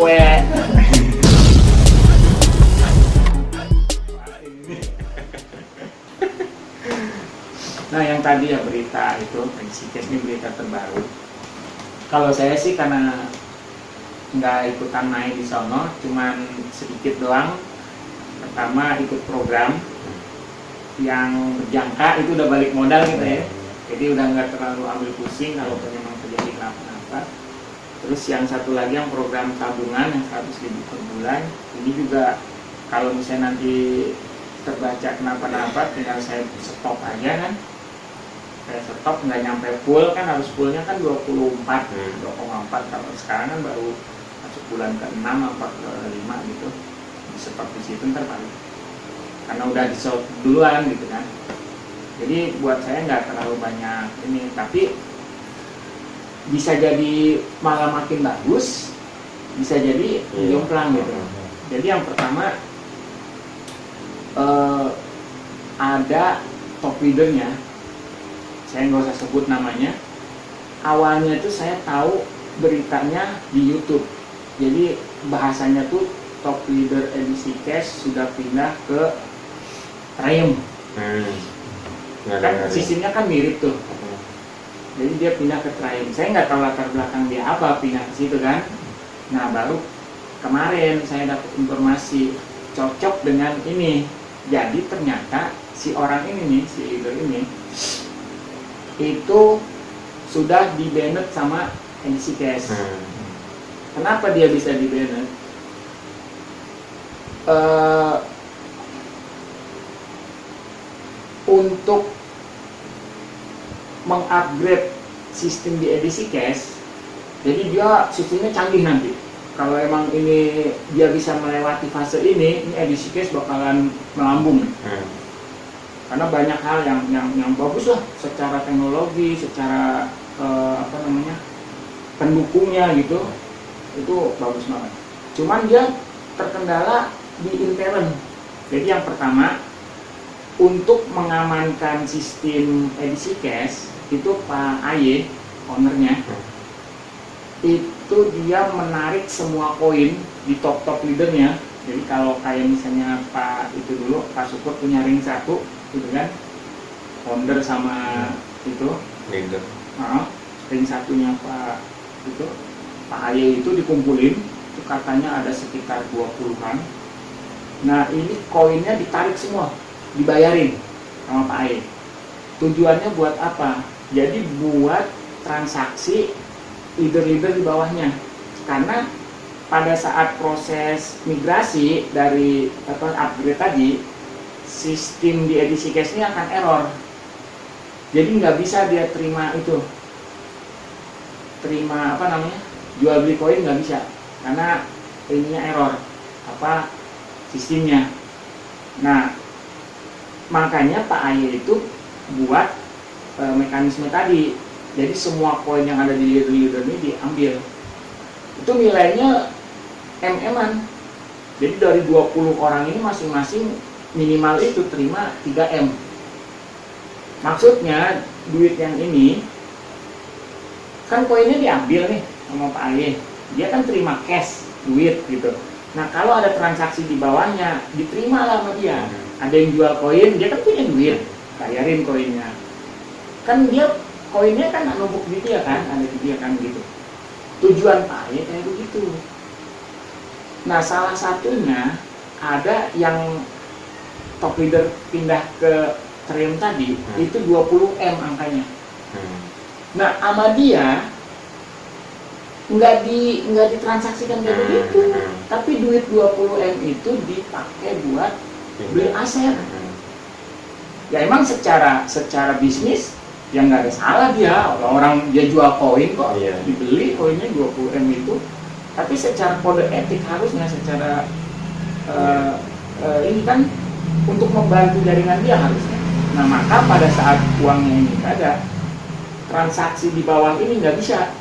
cewek. Nah yang tadi ya berita itu, Edisicast ini berita terbaru. Kalau saya sih karena nggak ikutan main di sono, cuman sedikit doang. Pertama ikut program yang berjangka, itu udah balik modal gitu ya. Jadi udah nggak terlalu ambil pusing kalau memang terjadi kenapa-napa. Terus yang satu lagi yang program tabungan yang 100.000 per bulan, ini juga kalau misalnya nanti terbaca kenapa-napa tinggal saya stop aja kan. Saya stop nggak nyampe full kan, harus fullnya kan 2,4 kalau sekarang kan baru masuk bulan ke-6 apa ke-5 gitu. Seperti situ ntar balik karena udah di short duluan gitu kan. Jadi buat saya nggak terlalu banyak ini, tapi bisa jadi malah makin bagus, bisa jadi jomplang gitu. Jadi yang pertama ada top leadernya, saya nggak usah sebut namanya. Awalnya tuh saya tahu beritanya di YouTube, jadi bahasanya tuh top leader Edisicast sudah pindah ke Triumph. Kan sistemnya kan mirip tuh. Jadi dia pindah ke Triumph. Saya nggak tahu latar belakang dia apa pindah ke situ kan. Nah baru kemarin saya dapat informasi cocok dengan ini. Jadi ternyata si orang ini nih, si leader ini itu sudah di-banned sama Edisicast. Kenapa dia bisa di-banned? Untuk mengupgrade sistem di Edisicast, jadi dia sistemnya canggih nanti. Kalau emang ini dia bisa melewati fase ini Edisicast bakalan melambung. Karena banyak hal yang bagus lah secara teknologi, secara pendukungnya gitu, itu bagus banget. Cuman dia terkendala di intern. Jadi yang pertama, untuk mengamankan sistem Edisicast itu Pak Aye, ownernya, itu dia menarik semua koin di top leadernya. Jadi kalau kayak misalnya Pak itu dulu, Pak Syukur punya ring 1 gitu kan, founder sama itu leader, ring 1-nya Pak itu Pak Aye itu dikumpulin, itu katanya ada sekitar 20-an. Nah ini koinnya ditarik semua, dibayarin sama Pak Aye. Tujuannya buat apa? Jadi buat transaksi leader-leader di bawahnya. Karena pada saat proses migrasi dari upgrade tadi, sistem di Edisicast ini akan error. Jadi nggak bisa dia terima jual beli koin nggak bisa, karena ininya error sistemnya. Nah makanya Pak Aye itu buat mekanisme tadi. Jadi semua koin yang ada di leader ini diambil. Itu nilainya MM-an. Jadi dari 20 orang ini masing-masing minimal itu terima 3M. Maksudnya duit yang ini kan koinnya diambil nih sama Pak Aye. Dia kan terima cash, duit gitu. Nah kalau ada transaksi di bawahnya diterima lah sama dia. Ada yang jual koin, dia kan punya duit, bayarin koinnya. Kan dia koinnya kan numpuk di dia kan, ada di dia kan gitu. Tujuan Pak Aye kayak begitu. Nah salah satunya ada yang top leader pindah ke Triumph tadi, itu 20M angkanya. Nah sama dia nggak ditransaksikan kayak begitu, tapi duit 20M itu dipakai buat beli aset. Ya emang secara bisnis ya nggak ada salah dia, orang dia jual koin kok, dibeli koinnya 20M itu. Tapi secara kode etik harusnya, secara ini kan untuk membantu jaringan dia harusnya. Nah maka pada saat uangnya ini nggak ada, transaksi di bawah ini nggak bisa.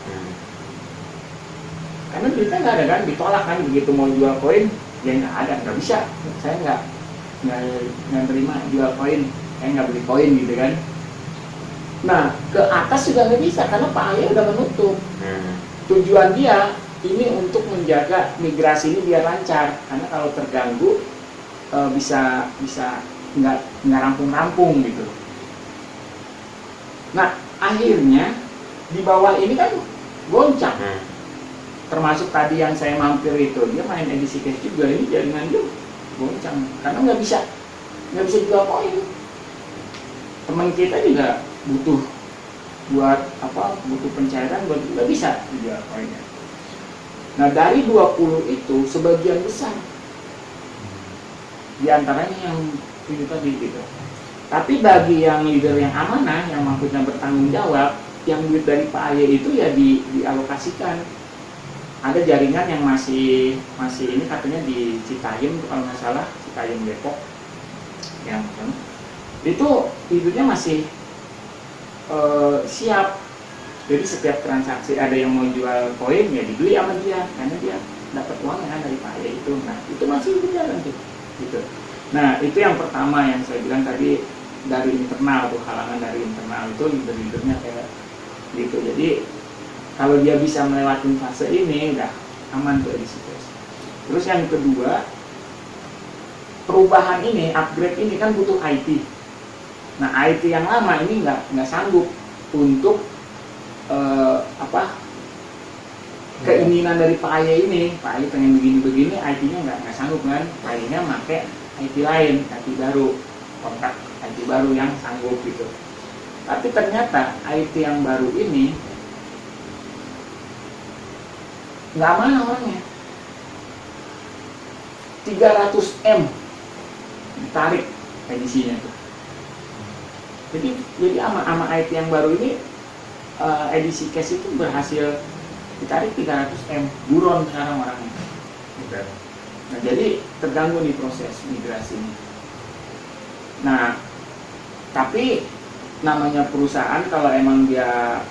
Karena duitnya nggak ada kan, ditolak kan, begitu mau jual koin ya nggak bisa. Saya nggak terima jual koin, saya nggak beli koin gitu kan. Nah ke atas juga nggak bisa karena Pak Aye udah menutup. Tujuan dia ini untuk menjaga migrasi ini biar lancar, karena kalau terganggu bisa nggak rampung-rampung gitu. Nah akhirnya di bawah ini kan goncang, termasuk tadi yang saya mampir itu dia main edisi cash juga, ini jaringan dia goncang karena nggak bisa jual koin. Teman kita juga butuh pencairan buat nggak bisa jual koinnya. Nah dari 20 itu sebagian besar diantaranya yang itu tadi gitu. Tapi bagi yang leader yang amanah, yang maksudnya bertanggung jawab, yang duit dari Pak Aye itu ya dialokasikan. Ada jaringan yang masih ini katanya di Citayam kalau nggak salah, Citayam Depok, yang itu hidupnya masih siap. Jadi setiap transaksi ada yang mau jual koin ya dibeli sama dia, karena dia dapat uang kan dari Pak Aye itu. Nah itu masih berjalan gitu. Nah itu yang pertama yang saya bilang tadi, dari internal tuh, halangan dari internal itu leader-leadernya kayak gitu. Jadi kalau dia bisa melewati fase ini udah aman tuh edisi cash. Terus yang kedua, perubahan ini, upgrade ini kan butuh IT. Nah IT yang lama ini nggak sanggup untuk keinginan dari Pak Aye ini. Pak Aye pengen begini-begini, IT-nya nggak sanggup kan. Pak Aye-nya pakai IT lain, IT baru, kontrak IT baru yang sanggup gitu. Tapi ternyata IT yang baru ini nggak mana orangnya. 300M ditarik edisinya tuh. Jadi ama IT yang baru ini edisi cash itu berhasil ditarik 300M, buron sekarang orangnya. Nah jadi terganggu nih proses migrasi ini. Nah tapi namanya perusahaan kalau emang dia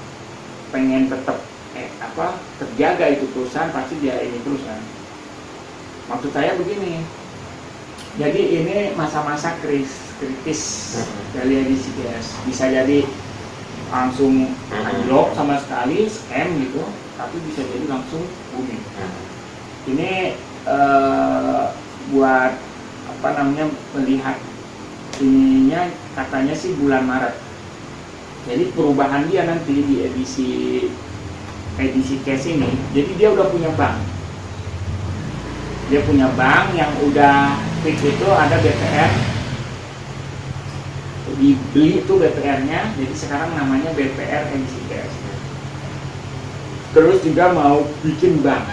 pengen tetap terjaga itu perusahaan, pasti dia ini terus kan. Maksud saya begini, jadi ini masa-masa kritis dari edisi cash. Bisa jadi langsung anjlok sama sekali, scam gitu, tapi bisa jadi langsung booming. Ini buat melihat ininya katanya sih bulan Maret. Jadi perubahan dia nanti di edisi cash ini, jadi dia udah punya bank. Dia punya bank yang udah fix itu ada BPR, dibeli itu BPR-nya, jadi sekarang namanya BPR edisi cash. Terus juga mau bikin bank,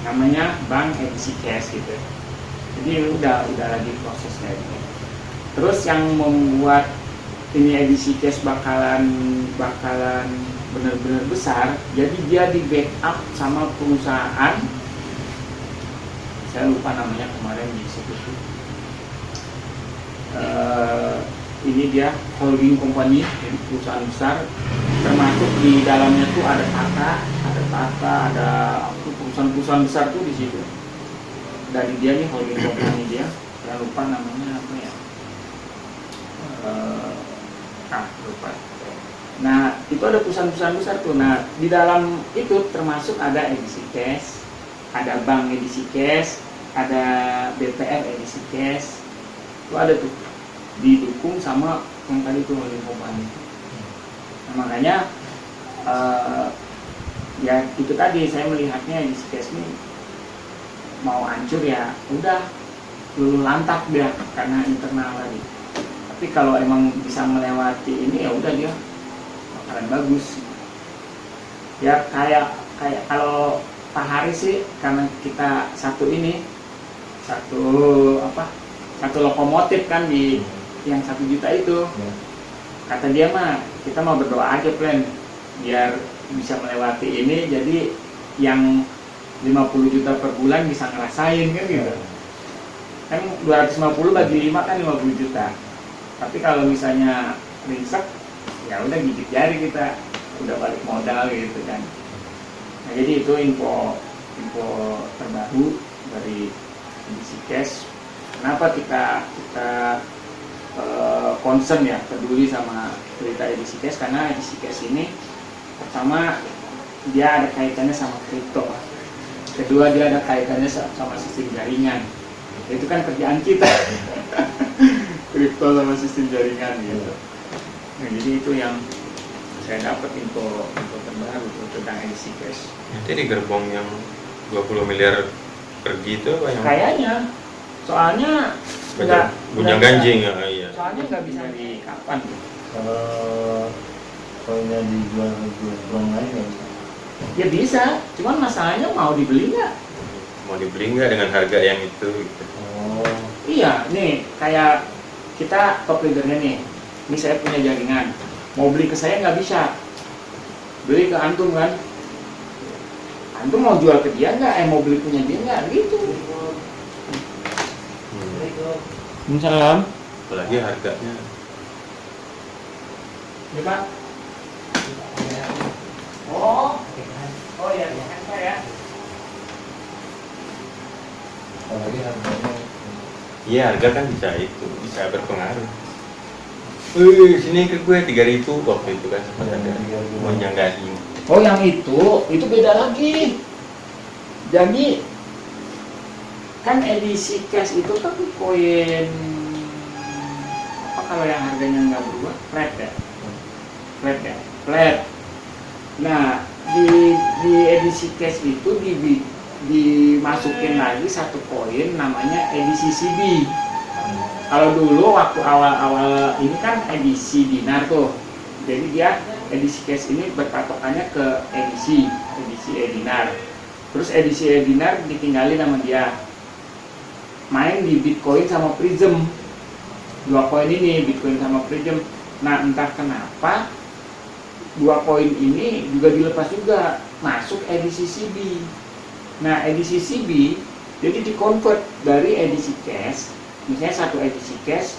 namanya bank edisi cash gitu. Jadi udah lagi prosesnya gitu. Terus yang membuat ini edisi cash bakalan benar-benar besar, jadi dia di backup sama perusahaan, saya lupa namanya kemarin disebut itu. Ini dia holding company, jadi perusahaan besar, termasuk di dalamnya tuh ada Tata, ada perusahaan-perusahaan besar tuh di situ. Dari dia nih holding company dia, saya lupa namanya apa ya. Lupa. Nah itu ada perusahaan-perusahaan besar tuh. Nah di dalam itu termasuk ada edisi cash, ada bank edisi cash, ada BPR edisi cash, itu ada tuh, didukung sama yang tadi tuh holding company. Nah, makanya ya itu tadi saya melihatnya edisi cash ini mau hancur ya udah luluh lantak dia karena internal tadi. Tapi kalau emang bisa melewati ini ya udah dia bakalan bagus. Ya kayak kalau Pak Haris sih, karena kita satu lokomotif kan di yang 1 juta itu. Kata dia mah kita mau berdoa aja plan biar bisa melewati ini, jadi yang 50 juta per bulan bisa ngerasain kan gitu. Kan 250 bagi 5 kan 50 juta. Tapi kalau misalnya ringsek, ya udah gigit jari kita, udah balik modal gitu kan. Nah jadi itu info terbaru dari edisi cash. Kenapa kita concern ya, peduli sama cerita edisi cash, karena edisi cash ini pertama dia ada kaitannya sama kripto. kedua dia ada kaitannya sama sistem jaringan. Itu kan kerjaan kita. Kripto sama sistem jaringan gitu. Nah, jadi itu yang saya dapat info terbaru tentang edisi cash. Nanti di gerbong yang 20 miliar pergi itu apa yang? Kayaknya, soalnya Gunjang ganjing ya, iya. Soalnya nggak bisa di kapan. Kalau koinnya dijual gerbong lain nggak bisa. Ya bisa, cuman masalahnya mau dibeli nggak? Mau dibeli nggak dengan harga yang itu? Gitu. Oh. Iya, nih kayak kita top leadernya nih. Ini saya punya jaringan. Mau beli ke saya nggak bisa. Beli ke antum kan? Antum mau jual ke dia nggak? Mau beli punya dia nggak? Gitu. Salam. Apalagi harganya. Ya Pak. Oh ya, kan saya. Apalagi harganya. Iya, harga kan bisa berpengaruh. Sini ke gue 3.000 waktu itu kan sempat ada gonjang ganjing. Oh yang itu beda lagi. Jadi kan edisi cash itu kan koin apa kalau yang harganya nggak berubah? Flat ya? Flat. Nah di edisi cash itu dimasukin lagi satu koin namanya edisi CB. Kalau dulu waktu awal-awal ini kan edisi dinar tuh, jadi dia edisi cash ini berpatokannya ke edisi dinar. Terus edisi dinar ditinggalin sama dia, main di Bitcoin sama Prism, dua koin ini Bitcoin sama Prism. Nah entah kenapa dua koin ini juga dilepas juga masuk edisi CB. Nah edisi CB jadi dikonvert dari edisi cash. Misalnya satu edisi cash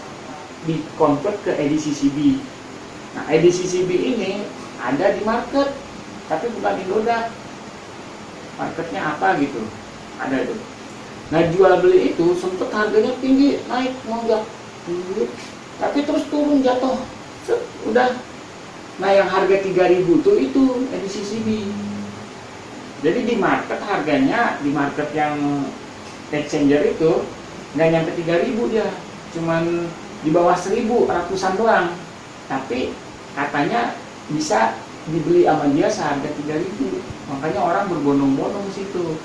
dikonvert ke edisi CB. Nah edisi CB ini ada di market tapi bukan di Dodak. Marketnya apa gitu, ada itu. Nah jual beli itu sempet harganya tinggi, naik melonjak, tapi terus turun jatuh, udah. Nah yang harga 3.000 tuh itu edisi CB. Jadi di market harganya, di market yang exchanger itu nggak nyampe 3.000 dia, cuman di bawah 1.000 ratusan doang. Tapi katanya bisa dibeli sama dia seharga 3.000, makanya orang berbondong-bondong situ.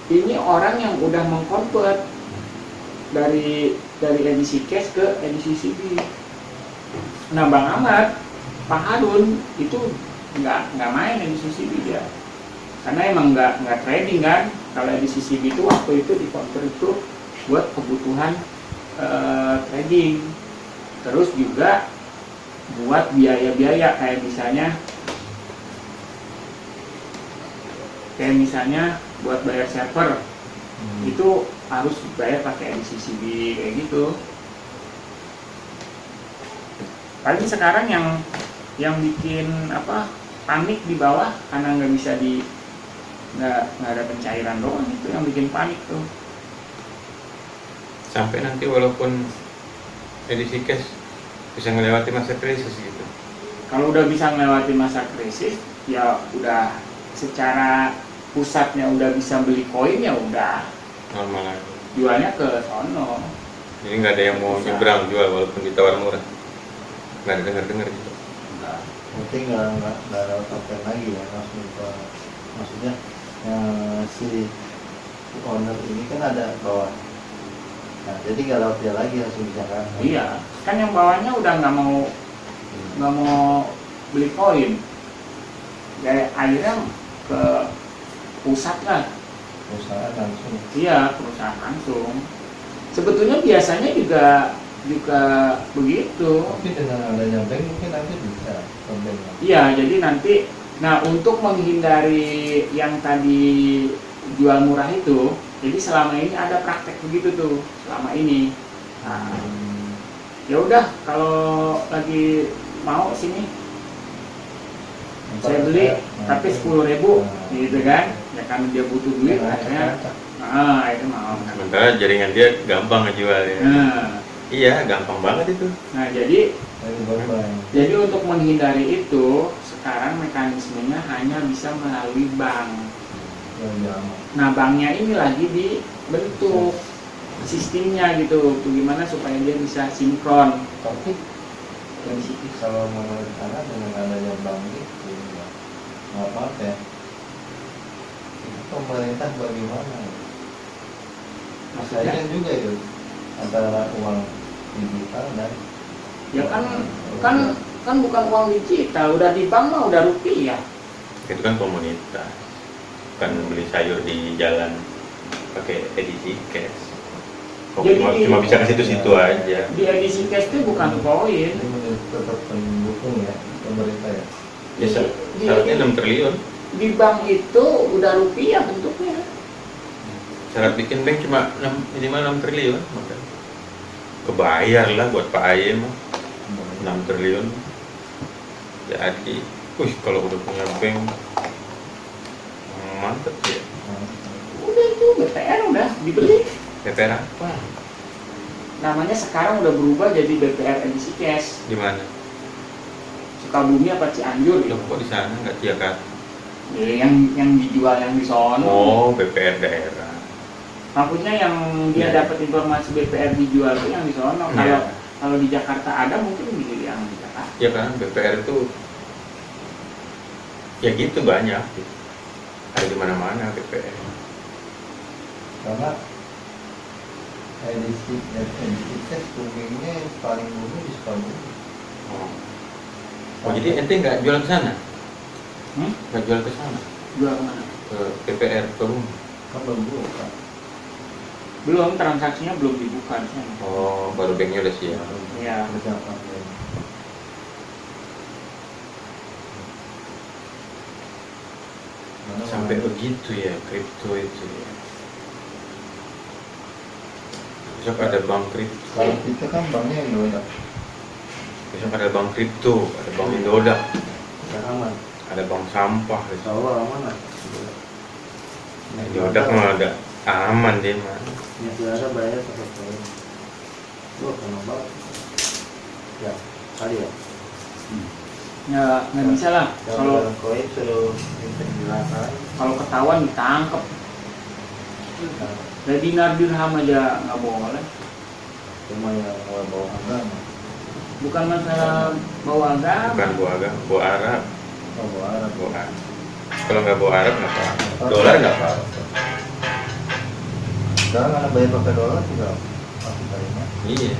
Ini orang yang udah mengkonvert dari edisi cash ke edisi CB. Nah Bang Ahmad, Pak Harun itu nggak main edisi CB dia, karena emang nggak trading kan. Kalau edisi CB itu waktu itu dikonvert itu buat kebutuhan trading, terus juga buat biaya-biaya kayak misalnya buat bayar server itu harus bayar pakai edisi CB kayak gitu. Paling sekarang yang bikin panik di bawah karena nggak ada pencairan doang, itu yang bikin panik tuh. Sampai nanti walaupun edisi cash bisa melewati masa krisis gitu. Kalau udah bisa melewati masa krisis, ya udah secara pusatnya udah bisa beli koin, ya udah Normal lagi. jualnya ke sono. Jadi nggak ada yang mau nyebrang jual walaupun ditawar murah. Nggak ada dengar gitu. Mungkin nggak ada token lagi ya, maksudnya si owner ini kan ada bawah. Nah, jadi nggak lewat dia lagi langsung bisa kan? Iya, kan yang bawahnya udah nggak mau beli koin. Ya akhirnya ke pusat lah. Perusahaan langsung. Iya, perusahaan langsung. Sebetulnya biasanya juga begitu. Tapi dengan adanya bank mungkin nanti bisa bank. Iya, jadi nanti, untuk menghindari yang tadi jual murah itu, jadi selama ini ada praktek begitu tuh selama ini. Nah, ya udah kalau lagi mau sini saya beli tapi 10.000 gitu kan, ya kan dia butuh duit akhirnya itu mau. Sementara jaringan dia gampang ngejual ya. Iya, gampang banget itu. Nah jadi untuk menghindari itu sekarang mekanismenya hanya bisa melalui bank. lebih aman. Nah, banknya ini lagi dibentuk sistemnya gitu, bagaimana supaya dia bisa sinkron. Tapi dari sisi kalau menurut saya dengan adanya bank itu nggak apa-apa ya. Itu pemerintah bagaimana? Maksudnya? Maksudnya juga itu antara uang digital dan Ya kan bukan uang digital, udah di bank mah udah rupiah. Itu kan komunitas, bukan beli sayur di jalan pakai edisi cash. Kok Jadi cuma bisa ke situ-situ aja. Di edisi cash itu bukan koin. ini tetap mendukung ya pemerintah ya. Ya, syaratnya 6 triliun. Di bank itu udah rupiah bentuknya. Syarat bikin bank cuma minimal 6 triliun. Maka kebayar lah buat Pak Aye mah 6 triliun. Jadi, kalau udah punya bank mantep ya. Udah itu BPR udah dibeli. BPR apa? Namanya sekarang udah berubah jadi BPR edisi cash. Di mana? Sukabumi apa Cianjur Loh, gitu. kok di sana nggak Jakarta? Ya, yang dijual yang di sono. Oh, BPR daerah. Maksudnya yang dia Ya. dapat informasi BPR dijual itu yang di sono. Ya. Kalau di Jakarta ada mungkin di yang di Jakarta. Ya kan, BPR itu ya gitu banyak. Gitu. Ada di mana-mana BPR. Karena edisi cash boomingnya paling booming di Sukabumi. Oh, jadi ente nggak jual ke sana? Hmm? Nggak jual ke sana? Jual kemana? Ke BPR ke rumah? Kan belum buka. Belum, transaksinya belum dibuka di sana. Oh, baru banknya udah siap. Ya. Persiapan ya. Mana Sampai mana- begitu ya, kripto itu ya. Besok ada bank kripto. Kalau kita kan banknya Indodax, Besok ada bank kripto, ada bank Indodax, kita aman. ada bank sampah. Insya Allah aman lah. Indodax mah ada aman dia mah. Ya sudah ada bayar tetap bayar. Lu kenapa banget? Ya, kali ya. Ya nggak bisa lah. Kalau koin suruh minta jelasan. kalau ketahuan ditangkap. Dari dinar dirham aja nggak boleh. Cuma yang mau bawa agama. Bukan masalah bawa agama. Bukan bawa agama, bawa Arab, Oh, bawa Arab. bawa Arab. Kalau nggak bawa Arab nggak apa-apa. Dolar nggak apa-apa. Sekarang anak bayar pakai dolar juga masih terima. Iya.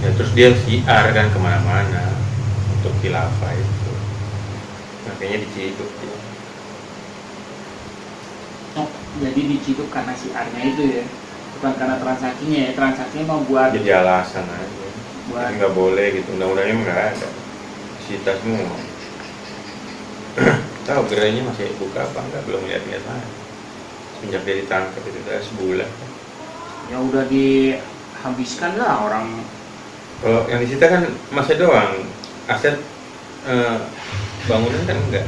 Ya terus dia siar kan kemana-mana untuk khilafah itu. Makanya diciduk dia. Oh, jadi diciduk karena siarnya itu ya, bukan karena transaksinya ya. Transaksinya mau buat Jadi alasan aja. buat Jadi nggak boleh gitu, undang-undangnya nggak ada. Sita semua. Tahu gerainya masih buka apa enggak, belum lihat-lihat lagi. Semenjak dia ditangkap itu udah sebulan. ya udah dihabiskan lah orang. Kalau yang disita kan masa doang, aset bangunan kan enggak.